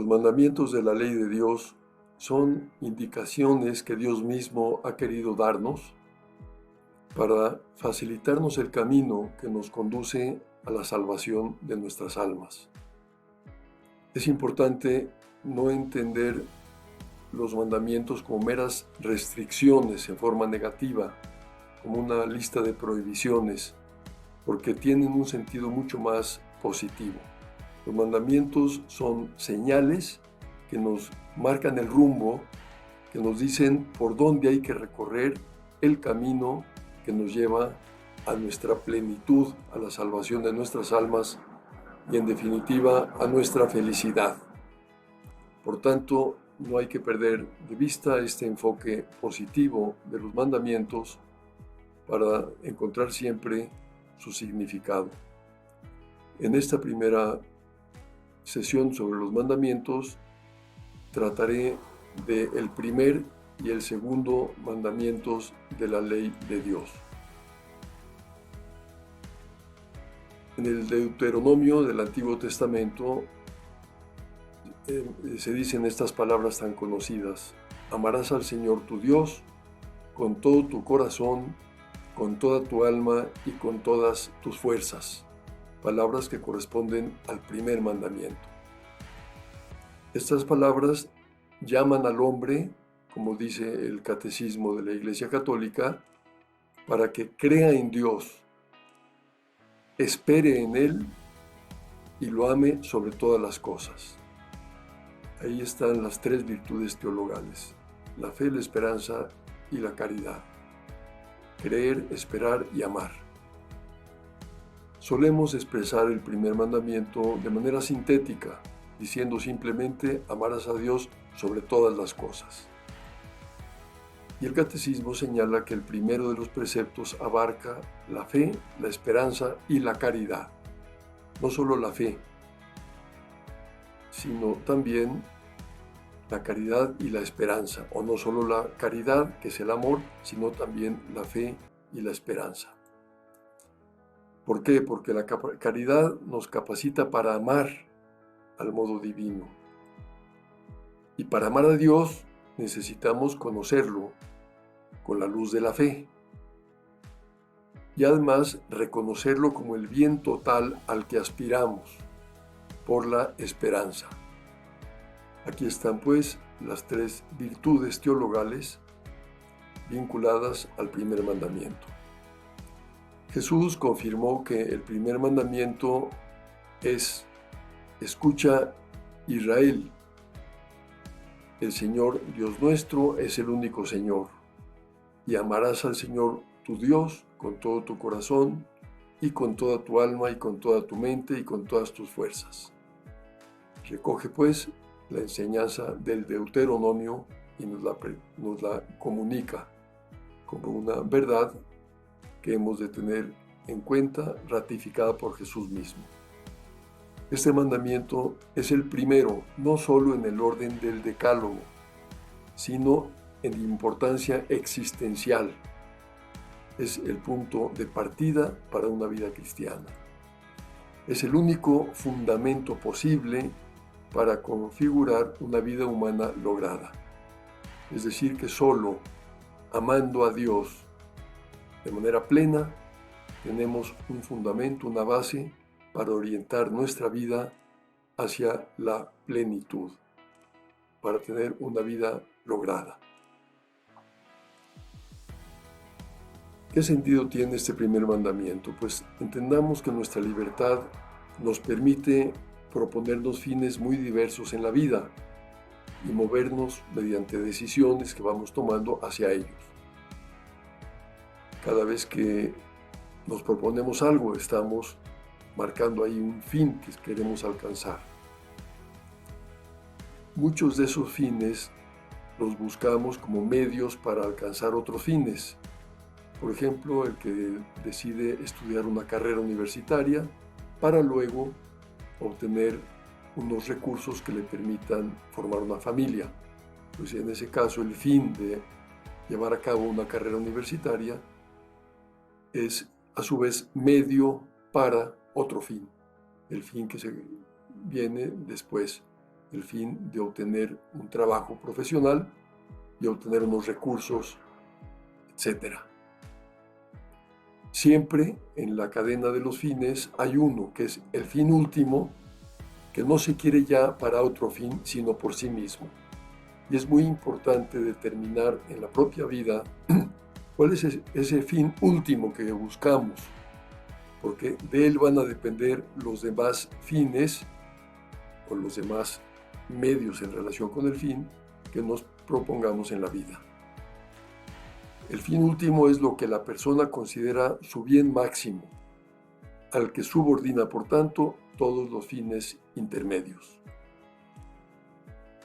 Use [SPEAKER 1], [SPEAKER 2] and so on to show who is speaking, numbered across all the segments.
[SPEAKER 1] Los mandamientos de la ley de Dios son indicaciones que Dios mismo ha querido darnos para facilitarnos el camino que nos conduce a la salvación de nuestras almas. Es importante no entender los mandamientos como meras restricciones en forma negativa, como una lista de prohibiciones, porque tienen un sentido mucho más positivo. Los mandamientos son señales que nos marcan el rumbo, que nos dicen por dónde hay que recorrer el camino que nos lleva a nuestra plenitud, a la salvación de nuestras almas y en definitiva a nuestra felicidad. Por tanto, no hay que perder de vista este enfoque positivo de los mandamientos para encontrar siempre su significado. En esta primera sesión sobre los mandamientos trataré del primer y el segundo mandamientos de la ley de Dios. En el Deuteronomio del Antiguo Testamento se dicen estas palabras tan conocidas: amarás al Señor tu Dios con todo tu corazón, con toda tu alma y con todas tus fuerzas. Palabras que corresponden al primer mandamiento. Estas palabras llaman al hombre, como dice el Catecismo de la Iglesia Católica, para que crea en Dios, espere en Él y lo ame sobre todas las cosas. Ahí están las tres virtudes teologales: la fe, la esperanza y la caridad. Creer, esperar y amar. Solemos expresar el primer mandamiento de manera sintética, diciendo simplemente: amarás a Dios sobre todas las cosas. Y el Catecismo señala que el primero de los preceptos abarca la fe, la esperanza y la caridad. No solo la fe, sino también la caridad y la esperanza, o no solo la caridad, que es el amor, sino también la fe y la esperanza. ¿Por qué? Porque la caridad nos capacita para amar al modo divino. Y para amar a Dios necesitamos conocerlo con la luz de la fe. Y además reconocerlo como el bien total al que aspiramos por la esperanza. Aquí están pues las tres virtudes teologales vinculadas al primer mandamiento. Jesús confirmó que el primer mandamiento es: escucha, Israel, el Señor Dios nuestro es el único Señor, y amarás al Señor tu Dios con todo tu corazón y con toda tu alma y con toda tu mente y con todas tus fuerzas. Recoge pues la enseñanza del Deuteronomio y nos la comunica como una verdad que hemos de tener en cuenta, ratificada por Jesús mismo. Este mandamiento es el primero, no solo en el orden del decálogo, sino en importancia existencial. Es el punto de partida para una vida cristiana. Es el único fundamento posible para configurar una vida humana lograda. Es decir, que solo amando a Dios de manera plena tenemos un fundamento, una base para orientar nuestra vida hacia la plenitud, para tener una vida lograda. ¿Qué sentido tiene este primer mandamiento? Pues entendamos que nuestra libertad nos permite proponernos fines muy diversos en la vida y movernos mediante decisiones que vamos tomando hacia ellos. Cada vez que nos proponemos algo, estamos marcando ahí un fin que queremos alcanzar. Muchos de esos fines los buscamos como medios para alcanzar otros fines. Por ejemplo, el que decide estudiar una carrera universitaria para luego obtener unos recursos que le permitan formar una familia. Pues en ese caso, el fin de llevar a cabo una carrera universitaria es a su vez medio para otro fin, el fin que se viene después, el fin de obtener un trabajo profesional y obtener unos recursos, etc. Siempre en la cadena de los fines hay uno, que es el fin último, que no se quiere ya para otro fin, sino por sí mismo. Y es muy importante determinar en la propia vida cuál es ese fin último que buscamos, porque de él van a depender los demás fines o los demás medios en relación con el fin que nos propongamos en la vida. El fin último es lo que la persona considera su bien máximo, al que subordina, por tanto, todos los fines intermedios.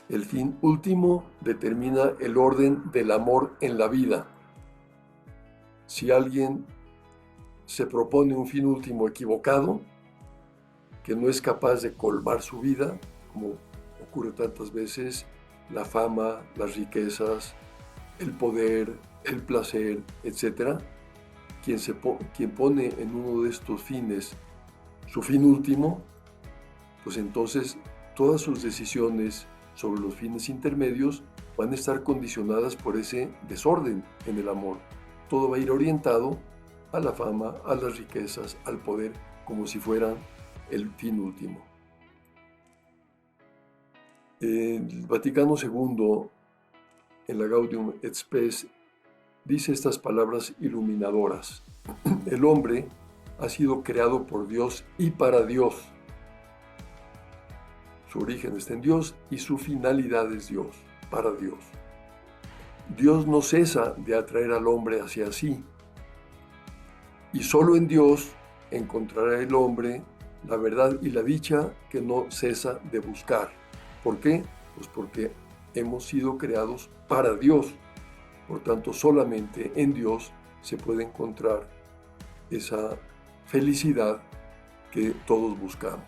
[SPEAKER 1] El fin último determina el orden del amor en la vida. Si alguien se propone un fin último equivocado, que no es capaz de colmar su vida, como ocurre tantas veces, la fama, las riquezas, el poder, el placer, etc., quien pone en uno de estos fines su fin último, pues entonces todas sus decisiones sobre los fines intermedios van a estar condicionadas por ese desorden en el amor. Todo va a ir orientado a la fama, a las riquezas, al poder, como si fueran el fin último. El Vaticano II, en la Gaudium et Spes, dice estas palabras iluminadoras. El hombre ha sido creado por Dios y para Dios. Su origen está en Dios y su finalidad es Dios, para Dios. Dios no cesa de atraer al hombre hacia sí. Y solo en Dios encontrará el hombre la verdad y la dicha que no cesa de buscar. ¿Por qué? Pues porque hemos sido creados para Dios. Por tanto, solamente en Dios se puede encontrar esa felicidad que todos buscamos.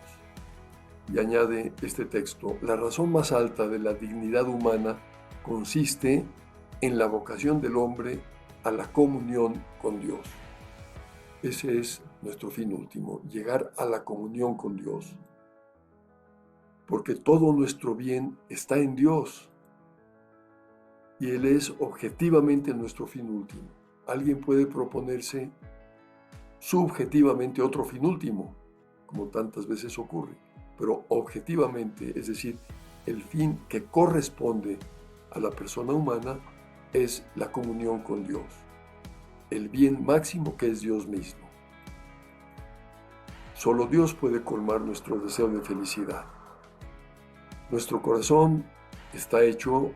[SPEAKER 1] Y añade este texto: la razón más alta de la dignidad humana consiste en la vocación del hombre a la comunión con Dios. Ese es nuestro fin último, llegar a la comunión con Dios. Porque todo nuestro bien está en Dios. Y Él es objetivamente nuestro fin último. Alguien puede proponerse subjetivamente otro fin último, como tantas veces ocurre, pero objetivamente, es decir, el fin que corresponde a la persona humana es la comunión con Dios, el bien máximo que es Dios mismo. Solo Dios puede colmar nuestro deseo de felicidad. Nuestro corazón está hecho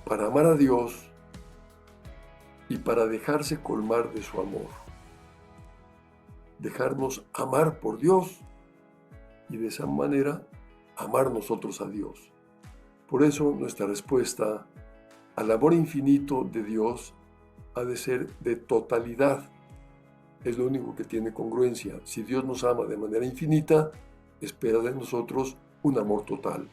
[SPEAKER 1] para amar a Dios y para dejarse colmar de su amor. Dejarnos amar por Dios y de esa manera amar nosotros a Dios. Por eso nuestra respuesta al amor infinito de Dios ha de ser de totalidad. Es lo único que tiene congruencia. Si Dios nos ama de manera infinita, espera de nosotros un amor total.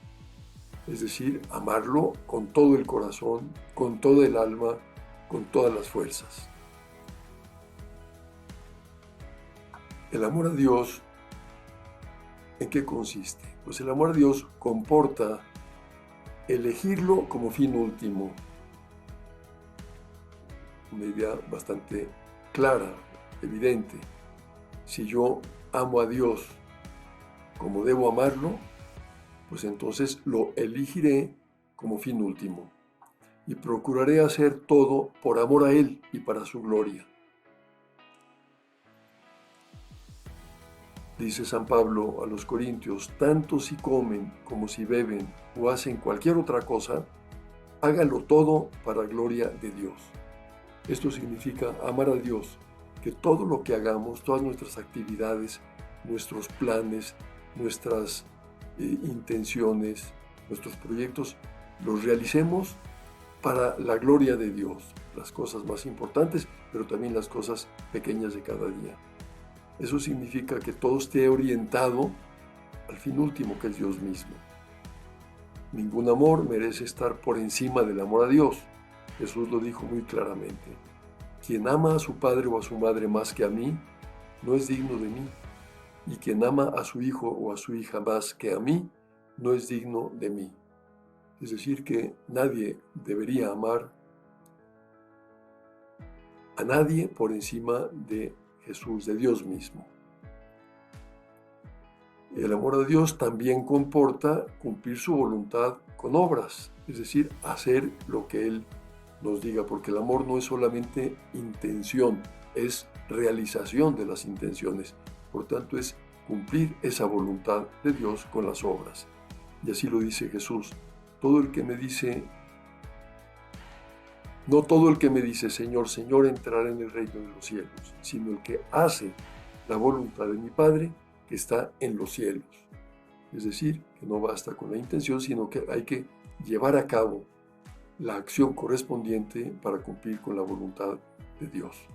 [SPEAKER 1] Es decir, amarlo con todo el corazón, con toda el alma, con todas las fuerzas. El amor a Dios, ¿en qué consiste? Pues el amor a Dios comporta elegirlo como fin último. Una idea bastante clara, evidente. Si yo amo a Dios como debo amarlo, pues entonces lo elegiré como fin último y procuraré hacer todo por amor a Él y para su gloria. Dice San Pablo a los Corintios: tanto si comen como si beben o hacen cualquier otra cosa, háganlo todo para gloria de Dios. Esto significa amar a Dios, que todo lo que hagamos, todas nuestras actividades, nuestros planes, nuestras intenciones, nuestros proyectos, los realicemos para la gloria de Dios. Las cosas más importantes, pero también las cosas pequeñas de cada día. Eso significa que todo esté orientado al fin último, que es Dios mismo. Ningún amor merece estar por encima del amor a Dios. Jesús lo dijo muy claramente: quien ama a su padre o a su madre más que a mí, no es digno de mí. Y quien ama a su hijo o a su hija más que a mí, no es digno de mí. Es decir, que nadie debería amar a nadie por encima de Jesús, de Dios mismo. El amor a Dios también comporta cumplir su voluntad con obras, es decir, hacer lo que Él nos diga, porque el amor no es solamente intención, es realización de las intenciones. Por tanto, es cumplir esa voluntad de Dios con las obras. Y así lo dice Jesús. Todo el que me dice, no todo el que me dice Señor, Señor entrará en el reino de los cielos, sino el que hace la voluntad de mi Padre que está en los cielos. Es decir, que no basta con la intención, sino que hay que llevar a cabo la acción correspondiente para cumplir con la voluntad de Dios.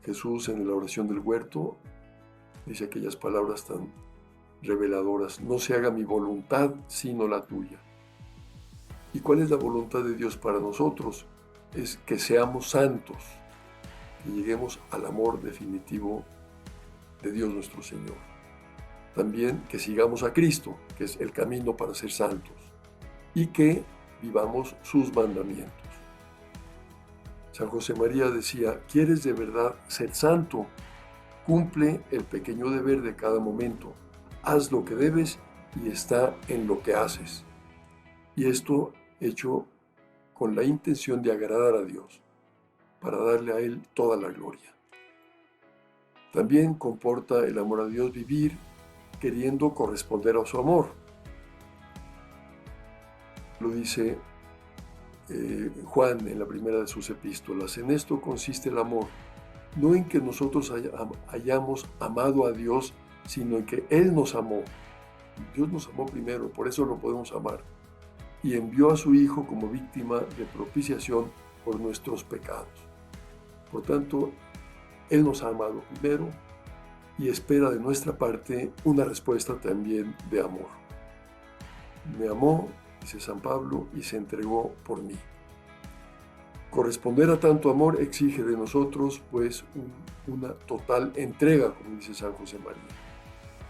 [SPEAKER 1] Jesús en la oración del huerto dice aquellas palabras tan reveladoras: no se haga mi voluntad sino la tuya. ¿Y cuál es la voluntad de Dios para nosotros? Es que seamos santos, que lleguemos al amor definitivo de Dios nuestro Señor. También que sigamos a Cristo, que es el camino para ser santos, y que vivamos sus mandamientos. San José María decía: ¿quieres de verdad ser santo? Cumple el pequeño deber de cada momento, haz lo que debes y está en lo que haces. Y esto hecho con la intención de agradar a Dios, para darle a Él toda la gloria. También comporta el amor a Dios vivir queriendo corresponder a su amor. Lo dice Juan en la primera de sus epístolas: en esto consiste el amor, no en que nosotros hayamos amado a Dios, sino en que Él nos amó. Dios nos amó primero, por eso lo podemos amar, y envió a su Hijo como víctima de propiciación por nuestros pecados. Por tanto, Él nos ha amado primero y espera de nuestra parte una respuesta también de amor. Me amó, dice San Pablo, y se entregó por mí. Corresponder a tanto amor exige de nosotros, pues, una total entrega, como dice San José María,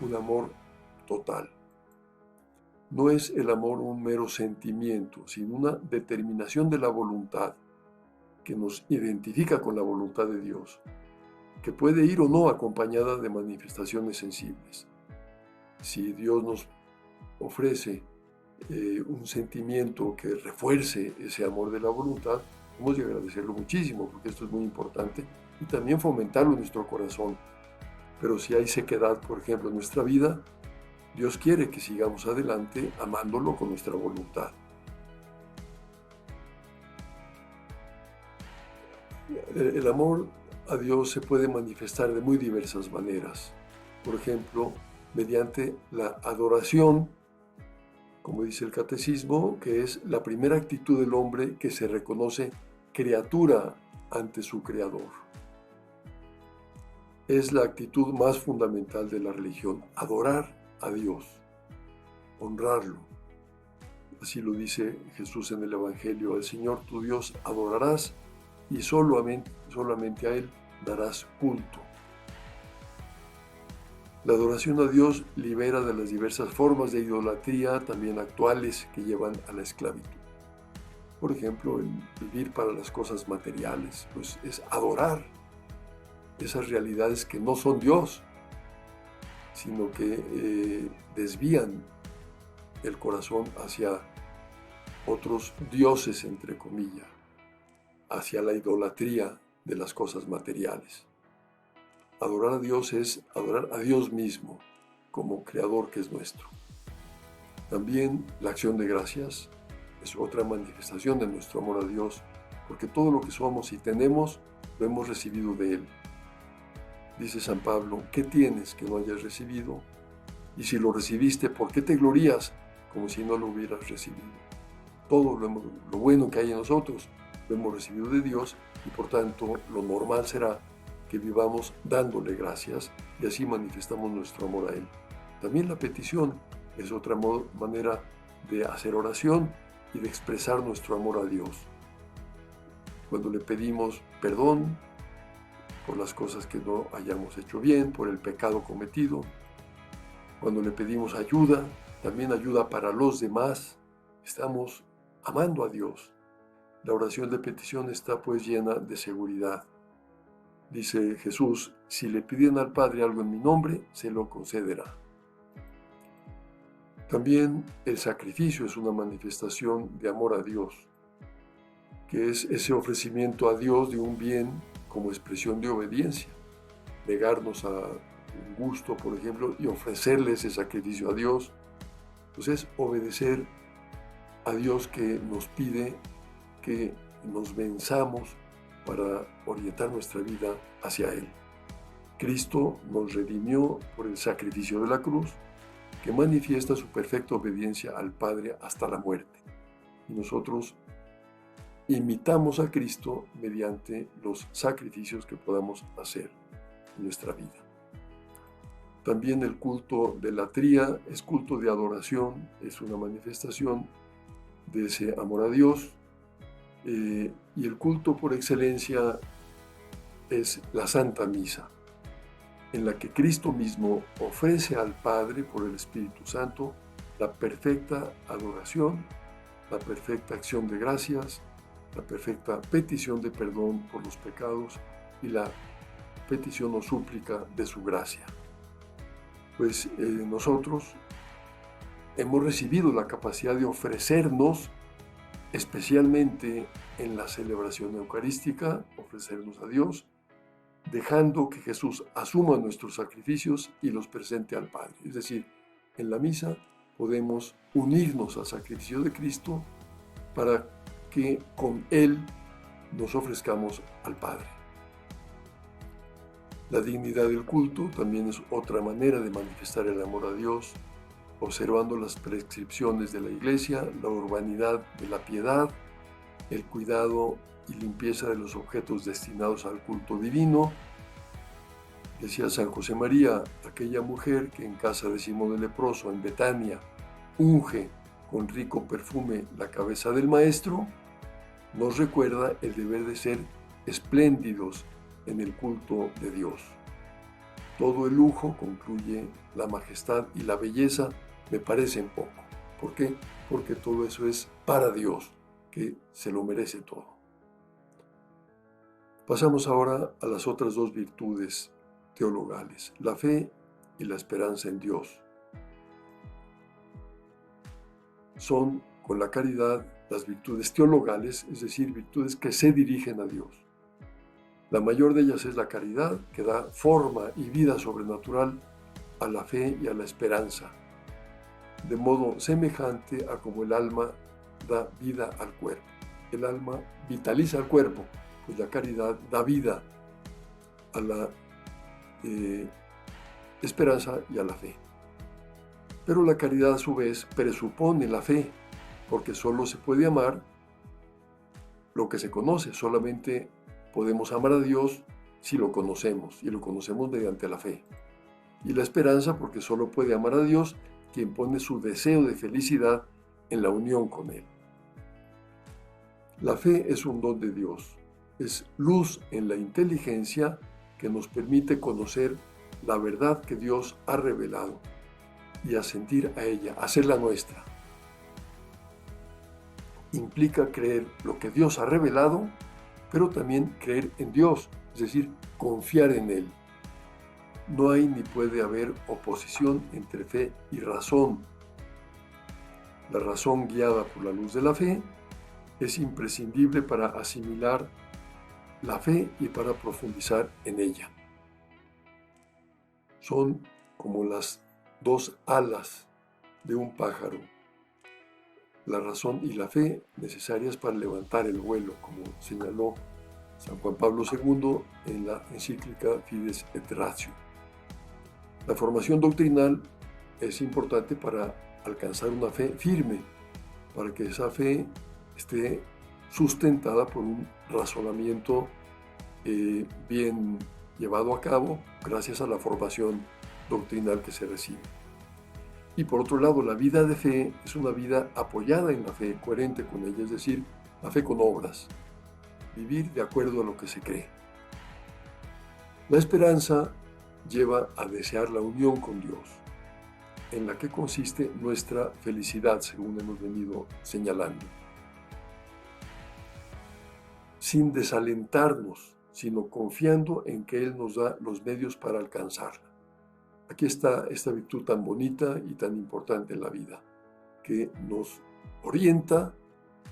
[SPEAKER 1] un amor total. No es el amor un mero sentimiento, sino una determinación de la voluntad que nos identifica con la voluntad de Dios, que puede ir o no acompañada de manifestaciones sensibles. Si Dios nos ofrece un sentimiento que refuerce ese amor de la voluntad, hemos de agradecerlo muchísimo, porque esto es muy importante, y también fomentarlo en nuestro corazón. Pero si hay sequedad, por ejemplo, en nuestra vida, Dios quiere que sigamos adelante amándolo con nuestra voluntad. El amor a Dios se puede manifestar de muy diversas maneras. Por ejemplo, mediante la adoración, como dice el Catecismo, que es la primera actitud del hombre que se reconoce criatura ante su Creador. Es la actitud más fundamental de la religión, adorar a Dios, honrarlo. Así lo dice Jesús en el Evangelio: al Señor tu Dios adorarás y solamente a Él darás culto. La adoración a Dios libera de las diversas formas de idolatría, también actuales, que llevan a la esclavitud. Por ejemplo, el vivir para las cosas materiales, pues es adorar esas realidades que no son Dios, sino que desvían el corazón hacia otros dioses, entre comillas, hacia la idolatría de las cosas materiales. Adorar a Dios es adorar a Dios mismo como creador que es nuestro. También la acción de gracias es otra manifestación de nuestro amor a Dios, porque todo lo que somos y tenemos lo hemos recibido de Él. Dice San Pablo: ¿qué tienes que no hayas recibido? Y si lo recibiste, ¿por qué te glorías como si no lo hubieras recibido? Todo lo bueno que hay en nosotros lo hemos recibido de Dios, y por tanto lo normal será que vivamos dándole gracias, y así manifestamos nuestro amor a Él. También la petición es otra manera de hacer oración y de expresar nuestro amor a Dios. Cuando le pedimos perdón por las cosas que no hayamos hecho bien, por el pecado cometido, cuando le pedimos ayuda, también ayuda para los demás, estamos amando a Dios. La oración de petición está pues llena de seguridad. Dice Jesús, si le piden al Padre algo en mi nombre, se lo concederá. También el sacrificio es una manifestación de amor a Dios, que es ese ofrecimiento a Dios de un bien como expresión de obediencia. Negarnos a un gusto, por ejemplo, y ofrecerle ese sacrificio a Dios, pues es obedecer a Dios que nos pide que nos venzamos para orientar nuestra vida hacia Él. Cristo nos redimió por el sacrificio de la cruz, que manifiesta su perfecta obediencia al Padre hasta la muerte. Y nosotros imitamos a Cristo mediante los sacrificios que podamos hacer en nuestra vida. También el culto de latría es culto de adoración, es una manifestación de ese amor a Dios. Y el culto por excelencia es la Santa Misa, en la que Cristo mismo ofrece al Padre por el Espíritu Santo la perfecta adoración, la perfecta acción de gracias, la perfecta petición de perdón por los pecados y la petición o súplica de su gracia. Pues nosotros hemos recibido la capacidad de ofrecernos, especialmente en la celebración eucarística, ofrecernos a Dios, dejando que Jesús asuma nuestros sacrificios y los presente al Padre. Es decir, en la misa podemos unirnos al sacrificio de Cristo para que con Él nos ofrezcamos al Padre. La dignidad del culto también es otra manera de manifestar el amor a Dios, observando las prescripciones de la Iglesia, la urbanidad de la piedad, el cuidado y limpieza de los objetos destinados al culto divino. Decía San José María, aquella mujer que en casa de Simón el leproso en Betania unge con rico perfume la cabeza del Maestro, nos recuerda el deber de ser espléndidos en el culto de Dios. Todo el lujo, concluye, la majestad y la belleza me parecen poco. ¿Por qué? Porque todo eso es para Dios, que se lo merece todo. Pasamos ahora a las otras dos virtudes teologales, la fe y la esperanza en Dios. Son, con la caridad, las virtudes teologales, es decir, virtudes que se dirigen a Dios. La mayor de ellas es la caridad, que da forma y vida sobrenatural a la fe y a la esperanza, de modo semejante a como el alma da vida al cuerpo. El alma vitaliza al cuerpo, pues la caridad da vida a la esperanza y a la fe. Pero la caridad a su vez presupone la fe, porque solo se puede amar lo que se conoce, solamente podemos amar a Dios si lo conocemos, y lo conocemos mediante la fe. Y la esperanza, porque solo puede amar a Dios quien pone su deseo de felicidad en la unión con Él. La fe es un don de Dios, es luz en la inteligencia que nos permite conocer la verdad que Dios ha revelado y asentir a ella, hacerla nuestra. Implica creer lo que Dios ha revelado, pero también creer en Dios, es decir, confiar en Él. No hay ni puede haber oposición entre fe y razón. La razón guiada por la luz de la fe es imprescindible para asimilar la fe y para profundizar en ella. Son como las dos alas de un pájaro, la razón y la fe necesarias para levantar el vuelo, como señaló San Juan Pablo II en la encíclica Fides et Ratio. La formación doctrinal es importante para alcanzar una fe firme, para que esa fe esté sustentada por un razonamiento bien llevado a cabo gracias a la formación doctrinal que se recibe. Y por otro lado, la vida de fe es una vida apoyada en la fe, coherente con ella, es decir, la fe con obras, vivir de acuerdo a lo que se cree. La esperanza lleva a desear la unión con Dios. en la que consiste nuestra felicidad, según hemos venido señalando. Sin desalentarnos, sino confiando en que Él nos da los medios para alcanzarla. Aquí está esta virtud tan bonita y tan importante en la vida, que nos orienta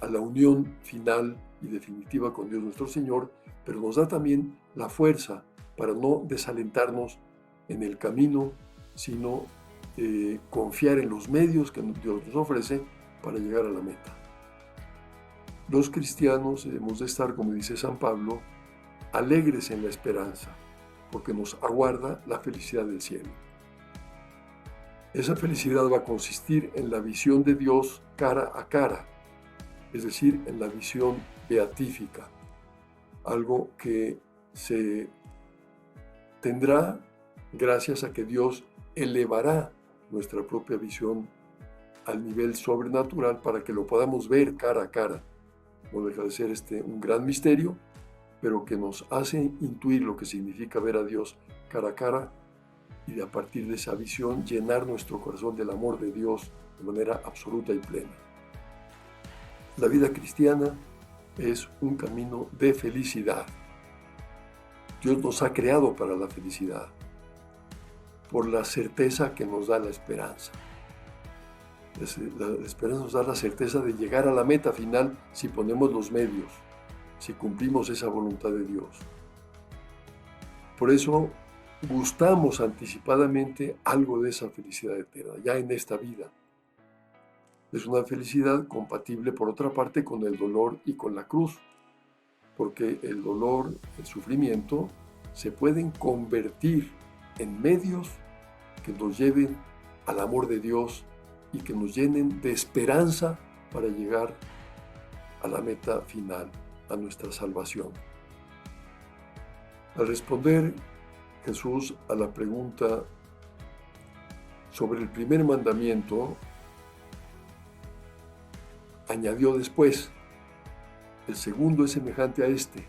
[SPEAKER 1] a la unión final y definitiva con Dios nuestro Señor, pero nos da también la fuerza para no desalentarnos en el camino, sino confiar en los medios que Dios nos ofrece para llegar a la meta. Los cristianos debemos de estar, como dice San Pablo, alegres en la esperanza, porque nos aguarda la felicidad del cielo. Esa felicidad va a consistir en la visión de Dios cara a cara, es decir, en la visión beatífica, algo que se tendrá gracias a que Dios elevará nuestra propia visión al nivel sobrenatural para que lo podamos ver cara a cara. No deja de ser un gran misterio, pero que nos hace intuir lo que significa ver a Dios cara a cara y a partir de esa visión llenar nuestro corazón del amor de Dios de manera absoluta y plena. La vida cristiana es un camino de felicidad. Dios nos ha creado para la felicidad, por la certeza que nos da la esperanza. La esperanza nos da la certeza de llegar a la meta final si ponemos los medios, si cumplimos esa voluntad de Dios. Por eso gustamos anticipadamente algo de esa felicidad eterna, ya en esta vida. Es una felicidad compatible, por otra parte, con el dolor y con la cruz, porque el dolor, el sufrimiento, se pueden convertir en medios que nos lleven al amor de Dios y que nos llenen de esperanza para llegar a la meta final, a nuestra salvación. Al responder Jesús a la pregunta sobre el primer mandamiento, añadió después: el segundo es semejante a este: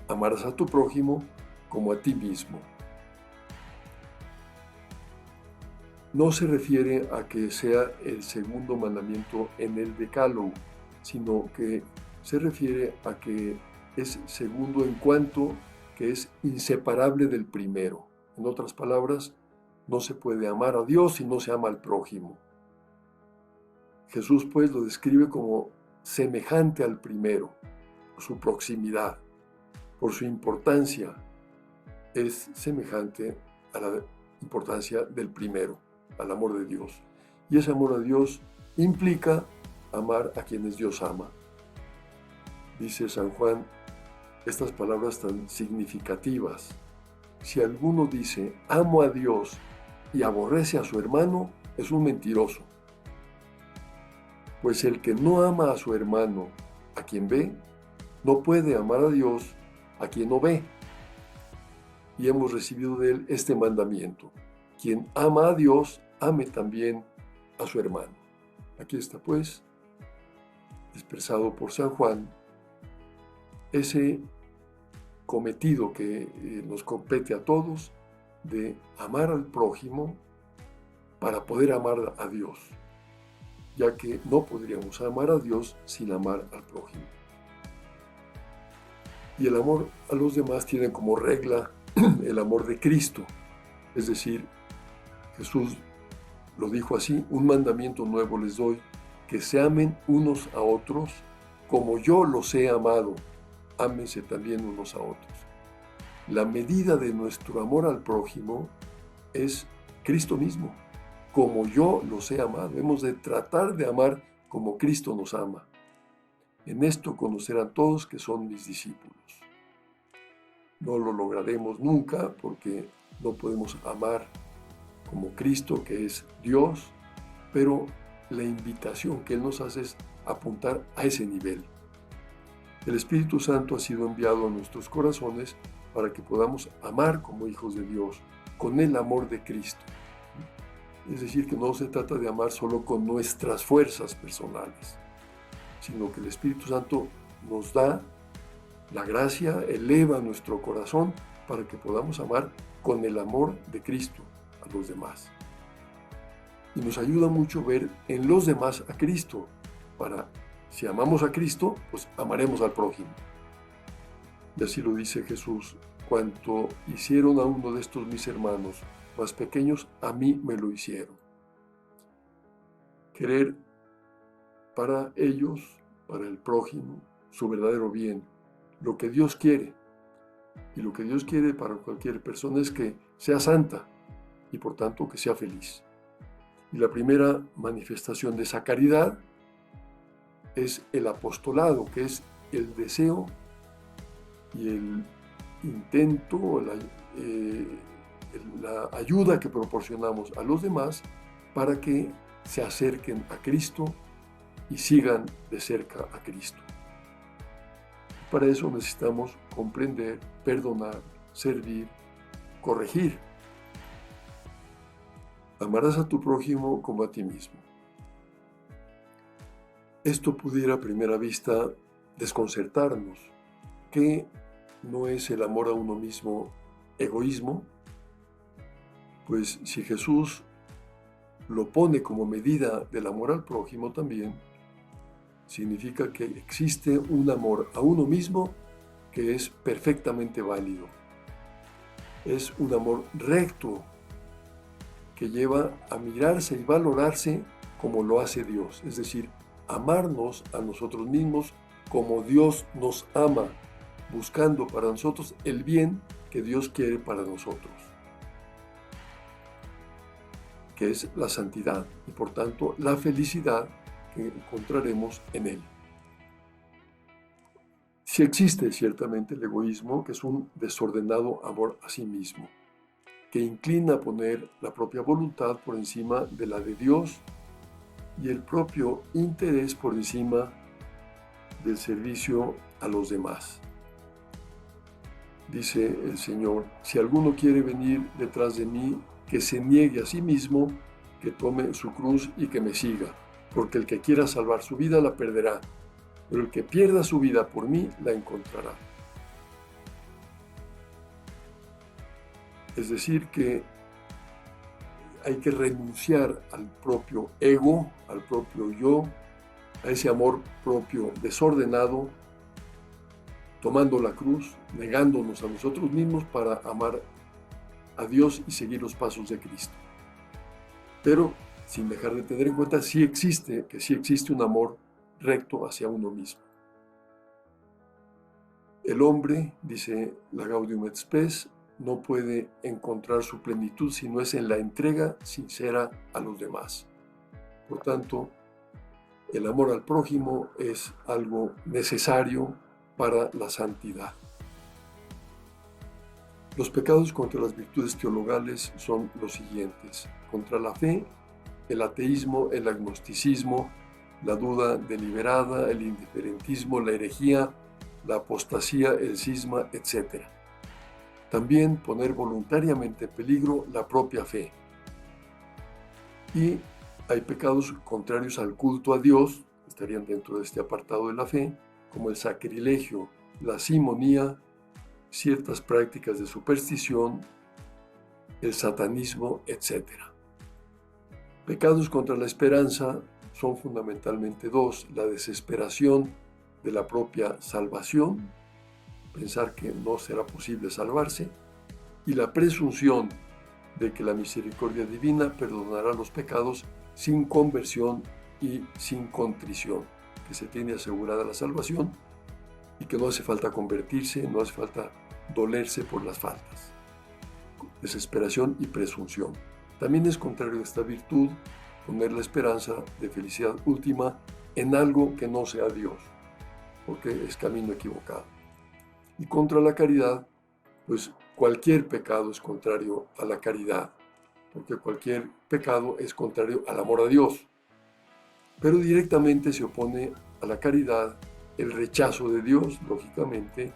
[SPEAKER 1] amarás a tu prójimo como a ti mismo. No se refiere a que sea el segundo mandamiento en el Decálogo, sino que se refiere a que es segundo en cuanto que es inseparable del primero. En otras palabras, no se puede amar a Dios si no se ama al prójimo. Jesús pues lo describe como semejante al primero, por su proximidad, por su importancia, es semejante a la importancia del primero, al amor de Dios. Y ese amor a Dios implica amar a quienes Dios ama. Dice San Juan estas palabras tan significativas: si alguno dice amo a Dios y aborrece a su hermano, es un mentiroso. Pues el que no ama a su hermano, a quien ve, no puede amar a Dios, a quien no ve. Y hemos recibido de él este mandamiento: quien ama a Dios, ame también a su hermano. Aquí está pues expresado por San Juan ese cometido que nos compete a todos de amar al prójimo para poder amar a Dios, ya que no podríamos amar a Dios sin amar al prójimo. Y el amor a los demás tiene como regla el amor de Cristo, es decir, Jesús lo dijo así: un mandamiento nuevo les doy, que se amen unos a otros como yo los he amado, ámense también unos a otros. La medida de nuestro amor al prójimo es Cristo mismo, como yo los he amado. Hemos de tratar de amar como Cristo nos ama. En esto conocerán todos que son mis discípulos. No lo lograremos nunca porque no podemos amar como Cristo, que es Dios, pero la invitación que Él nos hace es apuntar a ese nivel. El Espíritu Santo ha sido enviado a nuestros corazones para que podamos amar como hijos de Dios, con el amor de Cristo. Es decir, que no se trata de amar solo con nuestras fuerzas personales, sino que el Espíritu Santo nos da la gracia, eleva nuestro corazón para que podamos amar con el amor de Cristo a los demás. y nos ayuda mucho ver en los demás a Cristo. Si amamos a Cristo, pues amaremos al prójimo. Y así lo dice Jesús: cuanto hicieron a uno de estos mis hermanos más pequeños, a mí me lo hicieron. Querer para ellos, para el prójimo, su verdadero bien, lo que Dios quiere. Y lo que Dios quiere para cualquier persona es que sea santa y por tanto que sea feliz. Y la primera manifestación de esa caridad es el apostolado, que es el deseo y el intento, la ayuda que proporcionamos a los demás para que se acerquen a Cristo y sigan de cerca a Cristo. Para eso necesitamos comprender, perdonar, servir, corregir. Amarás a tu prójimo como a ti mismo. Esto pudiera a primera vista desconcertarnos. ¿Qué no es el amor a uno mismo egoísmo? Pues si Jesús lo pone como medida del amor al prójimo también, significa que existe un amor a uno mismo que es perfectamente válido. Es un amor recto que lleva a mirarse y valorarse como lo hace Dios, es decir, amarnos a nosotros mismos como Dios nos ama, buscando para nosotros el bien que Dios quiere para nosotros, que es la santidad y por tanto la felicidad que encontraremos en Él. Sí existe ciertamente el egoísmo, que es un desordenado amor a sí mismo, que inclina a poner la propia voluntad por encima de la de Dios y el propio interés por encima del servicio a los demás. Dice el Señor: si alguno quiere venir detrás de mí, que se niegue a sí mismo, que tome su cruz y que me siga, porque el que quiera salvar su vida la perderá, pero el que pierda su vida por mí la encontrará. Es decir, que hay que renunciar al propio ego, al propio yo, a ese amor propio desordenado, tomando la cruz, negándonos a nosotros mismos para amar a Dios y seguir los pasos de Cristo. Pero sin dejar de tener en cuenta que sí existe un amor recto hacia uno mismo. El hombre, dice la Gaudium et Spes, no puede encontrar su plenitud si no es en la entrega sincera a los demás. Por tanto, el amor al prójimo es algo necesario para la santidad. Los pecados contra las virtudes teologales son los siguientes: contra la fe, el ateísmo, el agnosticismo, la duda deliberada, el indiferentismo, la herejía, la apostasía, el cisma, etc. También poner voluntariamente en peligro la propia fe. Y hay pecados contrarios al culto a Dios, estarían dentro de este apartado de la fe, como el sacrilegio, la simonía, ciertas prácticas de superstición, el satanismo, etc. Pecados contra la esperanza son fundamentalmente dos: la desesperación de la propia salvación, pensar que no será posible salvarse, y la presunción de que la misericordia divina perdonará los pecados sin conversión y sin contrición, que se tiene asegurada la salvación y que no hace falta convertirse, no hace falta dolerse por las faltas. Desesperación y presunción. También es contrario a esta virtud poner la esperanza de felicidad última en algo que no sea Dios, porque es camino equivocado. Y contra la caridad, pues cualquier pecado es contrario a la caridad, porque cualquier pecado es contrario al amor a Dios. Pero directamente se opone a la caridad el rechazo de Dios, lógicamente,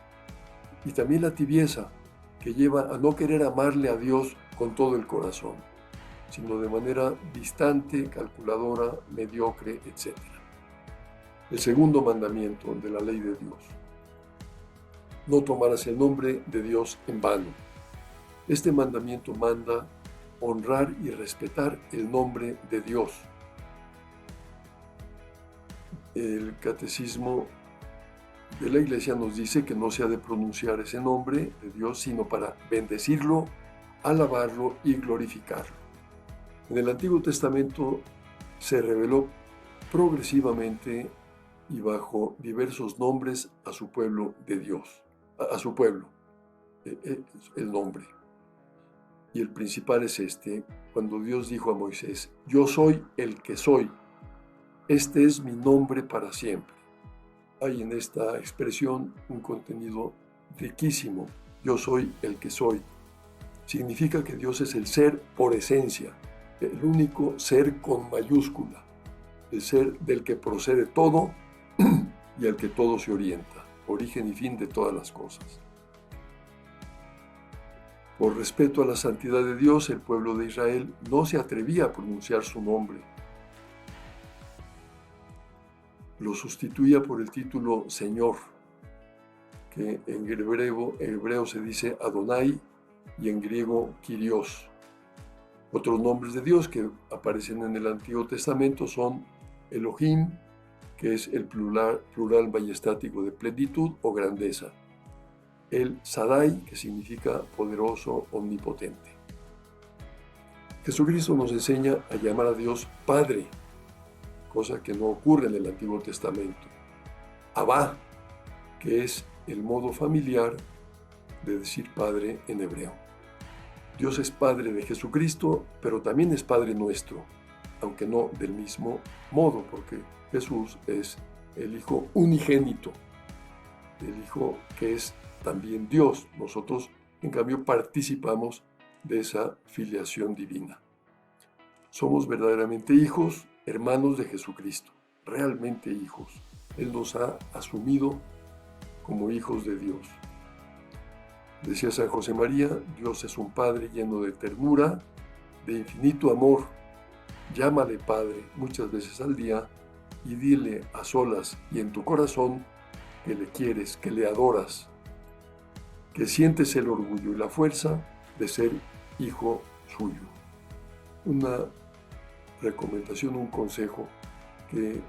[SPEAKER 1] y también la tibieza, que lleva a no querer amarle a Dios con todo el corazón, sino de manera distante, calculadora, mediocre, etc. El segundo mandamiento de la ley de Dios: no tomarás el nombre de Dios en vano. Este mandamiento manda honrar y respetar el nombre de Dios. El catecismo de la Iglesia nos dice que no se ha de pronunciar ese nombre de Dios, sino para bendecirlo, alabarlo y glorificarlo. En el Antiguo Testamento se reveló progresivamente y bajo diversos nombres a su pueblo de Dios, a su pueblo, el nombre. Y el principal es este, cuando Dios dijo a Moisés: yo soy el que soy, este es mi nombre para siempre. Hay en esta expresión un contenido riquísimo. Yo soy el que soy. Significa que Dios es el ser por esencia, el único ser con mayúscula, el ser del que procede todo y al que todo se orienta, origen y fin de todas las cosas. Por respeto a la santidad de Dios, el pueblo de Israel no se atrevía a pronunciar su nombre. Lo sustituía por el título Señor, que en hebreo se dice Adonai y en griego Kyrios. Otros nombres de Dios que aparecen en el Antiguo Testamento son Elohim, que es el plural majestático de plenitud o grandeza. El Shaddai, que significa poderoso, omnipotente. Jesucristo nos enseña a llamar a Dios Padre, cosa que no ocurre en el Antiguo Testamento. Abba, que es el modo familiar de decir Padre en hebreo. Dios es Padre de Jesucristo, pero también es Padre nuestro, aunque no del mismo modo, porque Jesús es el Hijo unigénito, el Hijo que es también Dios. Nosotros, en cambio, participamos de esa filiación divina. Somos verdaderamente hijos, hermanos de Jesucristo, realmente hijos. Él nos ha asumido como hijos de Dios. Decía San José María: Dios es un Padre lleno de ternura, de infinito amor. Llámale Padre muchas veces al día y dile a solas y en tu corazón que le quieres, que le adoras, que sientes el orgullo y la fuerza de ser hijo suyo. Una recomendación, un consejo que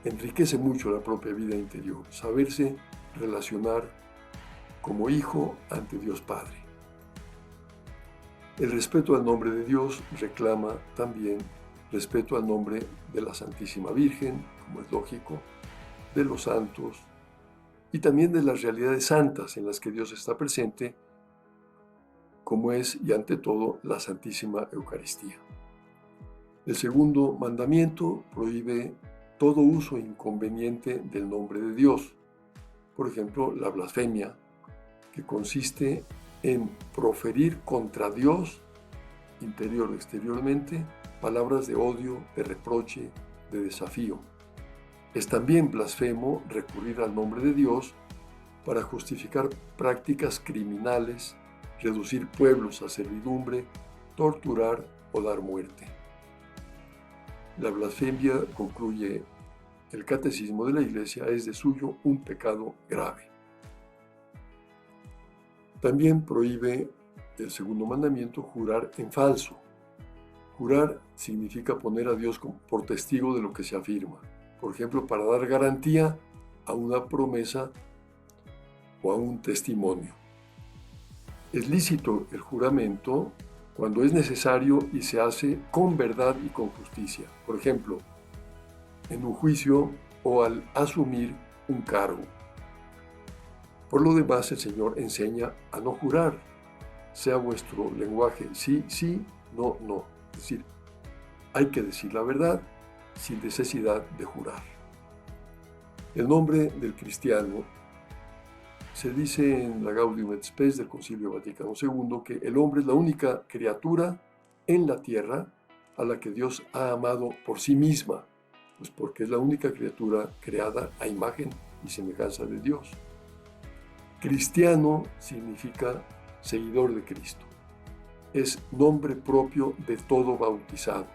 [SPEAKER 1] enriquece mucho la propia vida interior, saberse relacionar como hijo ante Dios Padre. El respeto al nombre de Dios reclama también respeto al nombre de la Santísima Virgen, como es lógico, de los santos y también de las realidades santas en las que Dios está presente, como es y ante todo la Santísima Eucaristía. El segundo mandamiento prohíbe todo uso inconveniente del nombre de Dios. Por ejemplo, la blasfemia, que consiste en proferir contra Dios, interior o exteriormente, palabras de odio, de reproche, de desafío. Es también blasfemo recurrir al nombre de Dios para justificar prácticas criminales, reducir pueblos a servidumbre, torturar o dar muerte. La blasfemia, concluye el Catecismo de la Iglesia, es de suyo un pecado grave. También prohíbe el segundo mandamiento jurar en falso. Jurar significa poner a Dios por testigo de lo que se afirma. Por ejemplo, para dar garantía a una promesa o a un testimonio. Es lícito el juramento cuando es necesario y se hace con verdad y con justicia. Por ejemplo, en un juicio o al asumir un cargo. Por lo demás, el Señor enseña a no jurar, sea vuestro lenguaje sí, sí, no, no. Es decir, hay que decir la verdad sin necesidad de jurar. El nombre del cristiano se dice en la Gaudium et Spes del Concilio Vaticano II que el hombre es la única criatura en la tierra a la que Dios ha amado por sí misma, pues porque es la única criatura creada a imagen y semejanza de Dios. Cristiano significa seguidor de Cristo. Es nombre propio de todo bautizado.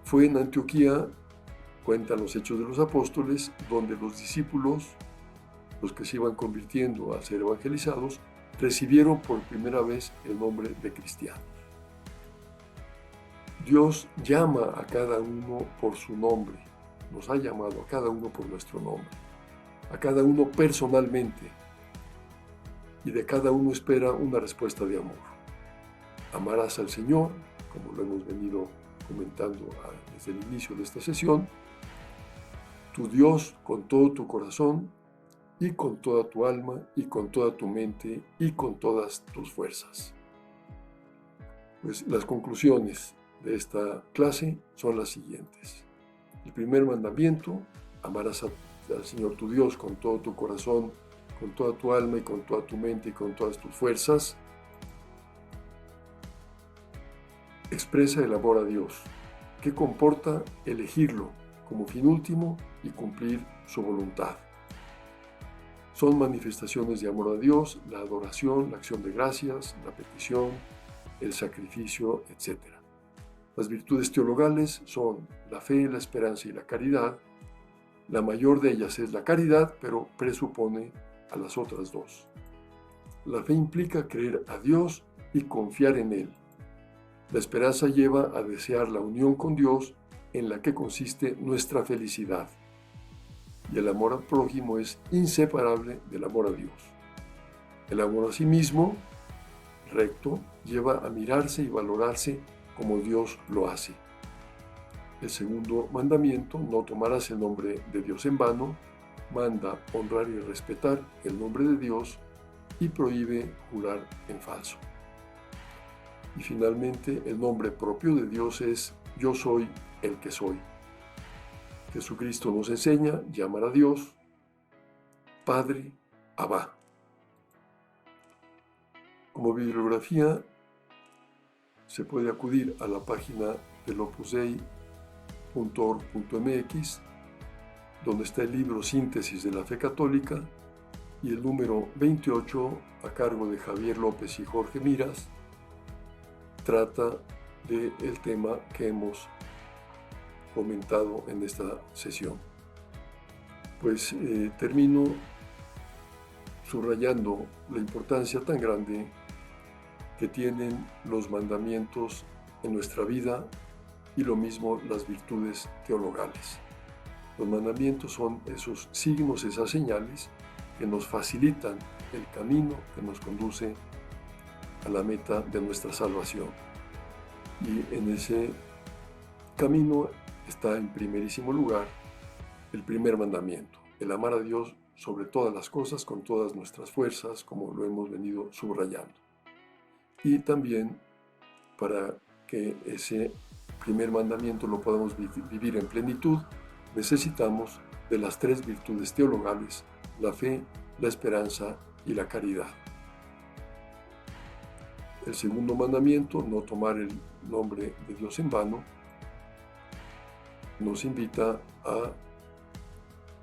[SPEAKER 1] Fue en Antioquía, cuentan los Hechos de los Apóstoles, donde los discípulos, los que se iban convirtiendo a ser evangelizados, recibieron por primera vez el nombre de cristianos. Dios llama a cada uno por su nombre, nos ha llamado a cada uno por nuestro nombre, a cada uno personalmente, y de cada uno espera una respuesta de amor. Amarás al Señor, como lo hemos venido comentando desde el inicio de esta sesión, tu Dios con todo tu corazón y con toda tu alma y con toda tu mente y con todas tus fuerzas. Pues las conclusiones de esta clase son las siguientes. El primer mandamiento: amarás al Señor tu Dios con todo tu corazón, con toda tu alma y con toda tu mente y con todas tus fuerzas. Expresa el amor a Dios, que comporta elegirlo como fin último y cumplir su voluntad. Son manifestaciones de amor a Dios, la adoración, la acción de gracias, la petición, el sacrificio, etc. Las virtudes teologales son la fe, la esperanza y la caridad. La mayor de ellas es la caridad, pero presupone a las otras dos. La fe implica creer a Dios y confiar en Él. La esperanza lleva a desear la unión con Dios, en la que consiste nuestra felicidad. Y el amor al prójimo es inseparable del amor a Dios. El amor a sí mismo, recto, lleva a mirarse y valorarse como Dios lo hace. El segundo mandamiento: no tomarás el nombre de Dios en vano, manda honrar y respetar el nombre de Dios y prohíbe jurar en falso. Y finalmente, el nombre propio de Dios es Yo soy el que soy. Jesucristo nos enseña llamar a Dios Padre, Abba. Como bibliografía, se puede acudir a la página del opusdei.org.mx, donde está el libro Síntesis de la Fe Católica, y el número 28, a cargo de Javier López y Jorge Miras, trata del tema que hemos comentado en esta sesión. Pues termino subrayando la importancia tan grande que tienen los mandamientos en nuestra vida y lo mismo las virtudes teologales. Los mandamientos son esos signos, esas señales que nos facilitan el camino que nos conduce a la meta de nuestra salvación. Y en ese camino está en primerísimo lugar el primer mandamiento: el amar a Dios sobre todas las cosas, con todas nuestras fuerzas, como lo hemos venido subrayando. Y también, para que ese primer mandamiento lo podamos vivir en plenitud, necesitamos de las tres virtudes teologales: la fe, la esperanza y la caridad. El segundo mandamiento, no tomar el nombre de Dios en vano, nos invita a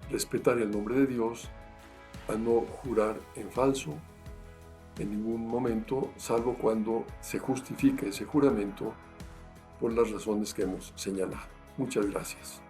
[SPEAKER 1] respetar el nombre de Dios, a no jurar en falso en ningún momento, salvo cuando se justifique ese juramento por las razones que hemos señalado. Muchas gracias.